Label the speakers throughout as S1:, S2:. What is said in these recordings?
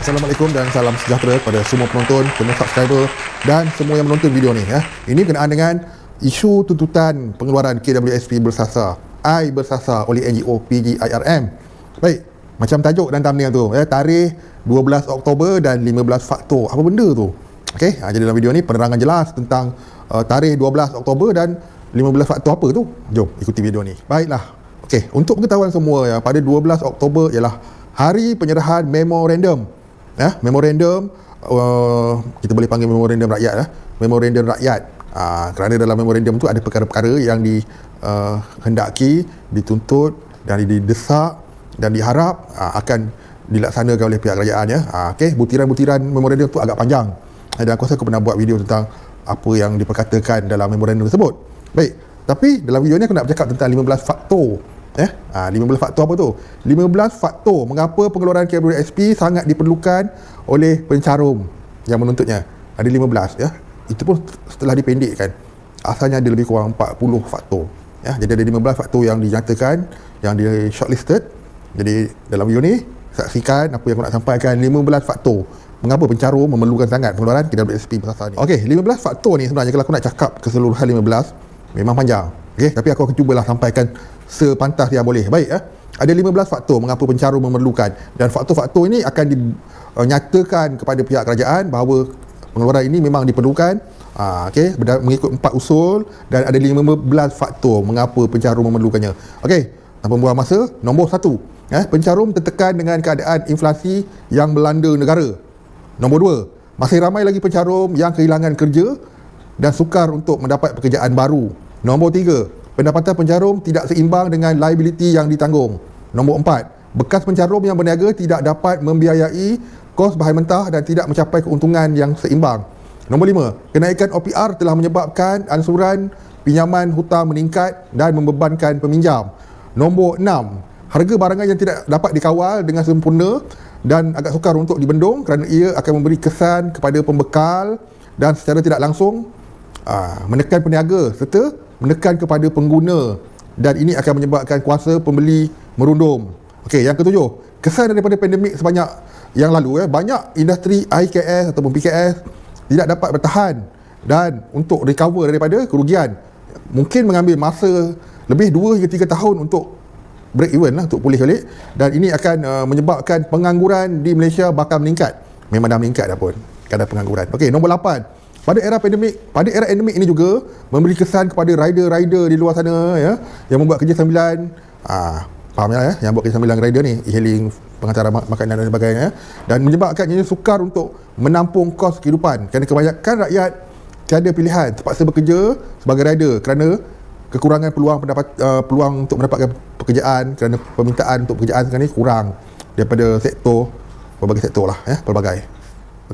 S1: Assalamualaikum dan salam sejahtera kepada semua penonton, semua subscriber dan semua yang menonton video ni ya. Ini berkenaan dengan isu tuntutan pengeluaran KWSP bersasar, I bersasar oleh NGO PGIRM. Baik, macam tajuk dan thumbnail tu ya, tarikh 12 Oktober dan 15 faktor. Apa benda tu? Okey, jadi dalam video ni penerangan jelas tentang tarikh 12 Oktober dan 15 faktor apa tu? Jom ikuti video ni. Baiklah. Okey, untuk pengetahuan semua ya, pada 12 Oktober ialah hari penyerahan memorandum. Ya, memorandum kita boleh panggil memorandum rakyat ya. Memorandum rakyat. Kerana dalam memorandum tu ada perkara-perkara yang dihendaki, dituntut dan didesak dan diharap akan dilaksanakan oleh pihak kerajaan ya. Okey, butiran-butiran memorandum tu agak panjang. Dan aku rasa aku pernah buat video tentang apa yang diperkatakan dalam memorandum tersebut. Baik, tapi dalam video ni aku nak bercakap tentang 15 faktor. 15 faktor apa tu? 15 faktor mengapa pengeluaran KWSP sangat diperlukan oleh pencarum yang menuntutnya. Ada 15 ya. Itu pun setelah dipendekkan. Asalnya ada lebih kurang 40 faktor. Ya, jadi ada 15 faktor yang dinyatakan, yang di shortlisted. Jadi dalam video ni saksikan apa yang aku nak sampaikan, 15 faktor mengapa pencarum memerlukan sangat pengeluaran KWSP bersasar ni. Okey, 15 faktor ni sebenarnya kalau aku nak cakap keseluruhan 15 memang panjang. Okey, tapi aku akan cubalah sampaikan sepantas yang boleh. Baik ya. Ada 15 faktor mengapa pencarum memerlukan, dan faktor-faktor ini akan dinyatakan kepada pihak kerajaan bahawa pengeluaran ini memang diperlukan. Okey, mengikut 4 usul, dan ada 15 faktor mengapa pencarum memerlukannya. Okey, tanpa membuang masa, nombor 1, pencarum tertekan dengan keadaan inflasi yang melanda negara. Nombor 2, masih ramai lagi pencarum yang kehilangan kerja dan sukar untuk mendapat pekerjaan baru. Nombor 3, pendapatan pencarum tidak seimbang dengan liability yang ditanggung. Nombor 4, bekas pencarum yang berniaga tidak dapat membiayai kos bahan mentah dan tidak mencapai keuntungan yang seimbang. Nombor 5, kenaikan OPR telah menyebabkan ansuran pinjaman hutang meningkat dan membebankan peminjam. Nombor 6, harga barangan yang tidak dapat dikawal dengan sempurna dan agak sukar untuk dibendung kerana ia akan memberi kesan kepada pembekal dan secara tidak langsung menekan peniaga serta menekan kepada pengguna, dan ini akan menyebabkan kuasa pembeli merundum. Okey, yang ketujuh, kesan daripada pandemik sebanyak yang lalu banyak industri IKS ataupun PKS tidak dapat bertahan dan untuk recover daripada kerugian mungkin mengambil masa lebih 2 hingga 3 tahun untuk break even lah, untuk pulih balik, dan ini akan menyebabkan pengangguran di Malaysia bakal meningkat. Memang dah meningkat dah pun kadar pengangguran. Okey, nombor 8, pada era endemik ini juga memberi kesan kepada rider-rider di luar sana ya, yang membuat kerja sambilan. Faham ya, yang buat kerja sambilan rider ni, e-hailing, pengantaran makanan dan sebagainya, dan menyebabkannya sukar untuk menampung kos kehidupan kerana kebanyakan rakyat tiada pilihan, terpaksa bekerja sebagai rider kerana kekurangan peluang untuk mendapatkan pekerjaan, kerana permintaan untuk pekerjaan sekarang ni kurang daripada berbagai sektor lah ya, pelbagai.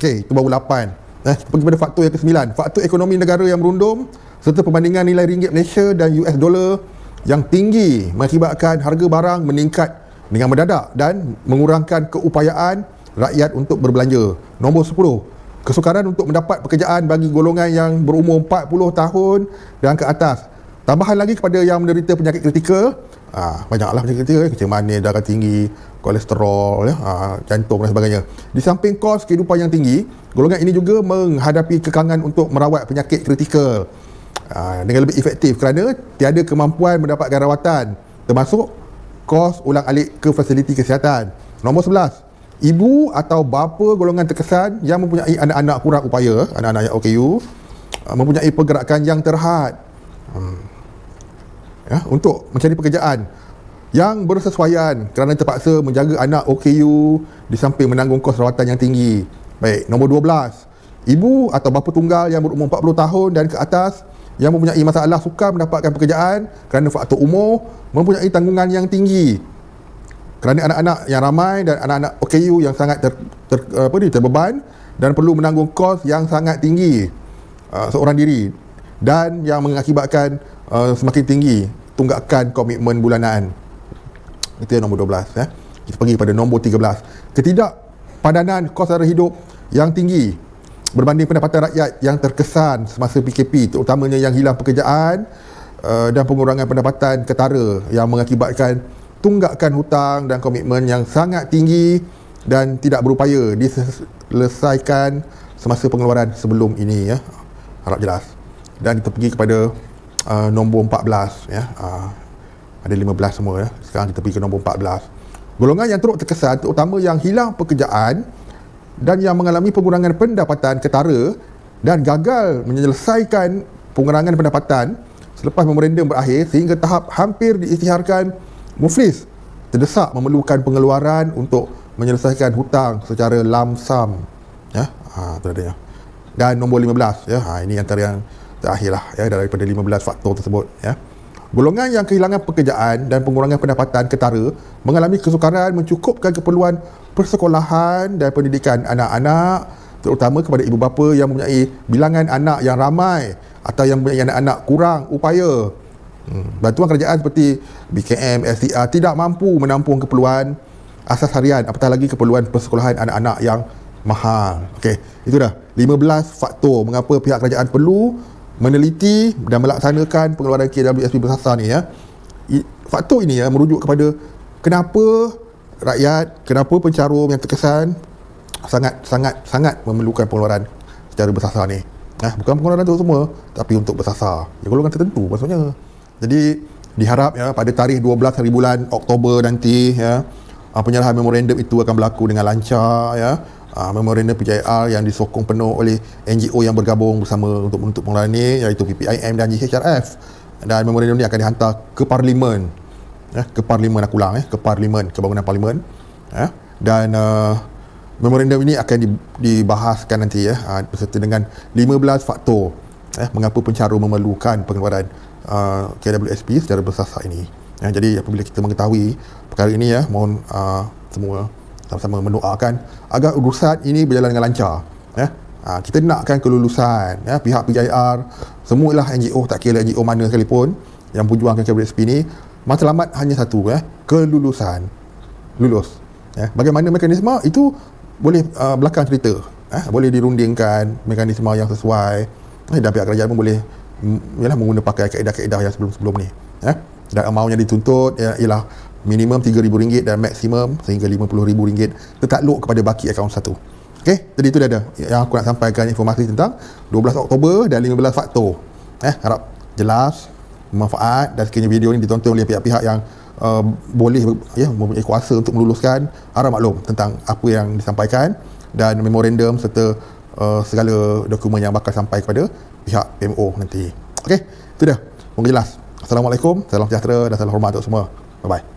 S1: Okey, itu baru 8. Pergi pada faktor yang ke-9, faktor ekonomi negara yang merundum serta perbandingan nilai ringgit Malaysia dan US dollar yang tinggi mengakibatkan harga barang meningkat dengan mendadak dan mengurangkan keupayaan rakyat untuk berbelanja. Nombor 10, kesukaran untuk mendapat pekerjaan bagi golongan yang berumur 40 tahun dan ke atas. Tambahan lagi kepada yang menderita penyakit kritikal, banyaklah penyakit kritikal, kencing manis, darah tinggi, kolesterol, jantung dan sebagainya. Di samping kos kehidupan yang tinggi, golongan ini juga menghadapi kekangan untuk merawat penyakit kritikal dengan lebih efektif kerana tiada kemampuan mendapatkan rawatan, termasuk kos ulang-alik ke fasiliti kesihatan. Nombor 11, ibu atau bapa golongan terkesan yang mempunyai anak-anak kurang upaya, anak-anak yang OKU, mempunyai pergerakan yang terhad untuk mencari pekerjaan yang bersesuaian kerana terpaksa menjaga anak OKU di samping menanggung kos rawatan yang tinggi. Baik, nombor 12, ibu atau bapa tunggal yang berumur 40 tahun dan ke atas yang mempunyai masalah sukar mendapatkan pekerjaan kerana faktor umur, mempunyai tanggungan yang tinggi kerana anak-anak yang ramai dan anak-anak OKU yang sangat terbeban dan perlu menanggung kos yang sangat tinggi seorang diri, dan yang mengakibatkan semakin tinggi tunggakan komitmen bulanan. Itu yang nombor 12 ya. Kita pergi pada nombor 13, ketidakpadanan kos sara hidup yang tinggi berbanding pendapatan rakyat yang terkesan semasa PKP, terutamanya yang hilang pekerjaan dan pengurangan pendapatan ketara yang mengakibatkan tunggakan hutang dan komitmen yang sangat tinggi dan tidak berupaya diselesaikan semasa pengeluaran sebelum ini, ya. Harap jelas. Dan kita pergi kepada nombor 14, ya. Ada 15 semua, ya. Sekarang kita pergi ke nombor 14. Golongan yang turut terkesan terutama yang hilang pekerjaan dan yang mengalami pengurangan pendapatan ketara dan gagal menyelesaikan pengurangan pendapatan selepas memorandum berakhir sehingga tahap hampir diisytiharkan muflis, terdesak memerlukan pengeluaran untuk menyelesaikan hutang secara lamsam, ya. Itu adanya. Dan nombor 15, ya. Ini antara yang terakhirlah, ya, daripada 15 faktor tersebut, ya. Golongan yang kehilangan pekerjaan dan pengurangan pendapatan ketara mengalami kesukaran mencukupkan keperluan persekolahan dan pendidikan anak-anak, terutama kepada ibu bapa yang mempunyai bilangan anak yang ramai atau yang mempunyai anak-anak kurang upaya. Bantuan kerajaan seperti BKM, SDR tidak mampu menampung keperluan asas harian, apatah lagi keperluan persekolahan anak-anak yang mahal. Okey, itu dah 15 faktor mengapa pihak kerajaan perlu meneliti dan melaksanakan pengeluaran KWSP bersasar ni, ya. Faktor ini, ya, merujuk kepada kenapa rakyat, kenapa pencarum yang terkesan sangat memerlukan pengeluaran secara bersasar ni. Bukan pengeluaran untuk semua, tapi untuk bersasar. Golongan tertentu maksudnya. Jadi diharap, ya, pada tarikh 12 hari bulan Oktober nanti, ya, penyerahan memorandum itu akan berlaku dengan lancar, ya. Memorandum PJIR yang disokong penuh oleh NGO yang bergabung bersama untuk menuntut pengeluaran ini, iaitu PPIM dan GHRF. Dan memorandum ini akan dihantar ke Parlimen, ya, ke Parlimen, aku ulang, ke Parlimen, ke bangunan Parlimen, ya. Dan memorandum ini akan dibahaskan nanti, ya, beserta dengan 15 faktor, ya, mengapa pencarum memerlukan pengeluaran KWSP secara bersasar ini, ya. Jadi apabila kita mengetahui perkara ini, ya, mohon semua sama-sama mendoakan agar urusan ini berjalan dengan lancar, ya. Kita nakkan kelulusan, ya. Pihak PJIR, semualah NGO, tak kira NGO mana sekalipun yang berjuangkan KWSP ini, matlamat hanya satu, ya, kelulusan, lulus, ya. Bagaimana mekanisme itu boleh belakang cerita, boleh dirundingkan mekanisme yang sesuai, dan pihak kerajaan pun boleh menggunakan pakai kaedah-kaedah yang sebelum-sebelum ni, ya. Dan amount yang dituntut, ya, ialah minimum RM3,000 dan maksimum sehingga RM50,000 tertakluk kepada baki akaun satu. Okey, jadi itu dah ada yang aku nak sampaikan informasi tentang 12 Oktober dan 15 faktor. Harap jelas, bermanfaat, dan sekiranya video ini ditonton oleh pihak-pihak yang boleh, ya, mempunyai kuasa untuk meluluskan, harap maklum tentang apa yang disampaikan dan memorandum serta segala dokumen yang bakal sampai kepada pihak PMO nanti. Okey, itu dah. Mungkin jelas. Assalamualaikum, salam sejahtera dan salam hormat untuk semua. Bye-bye.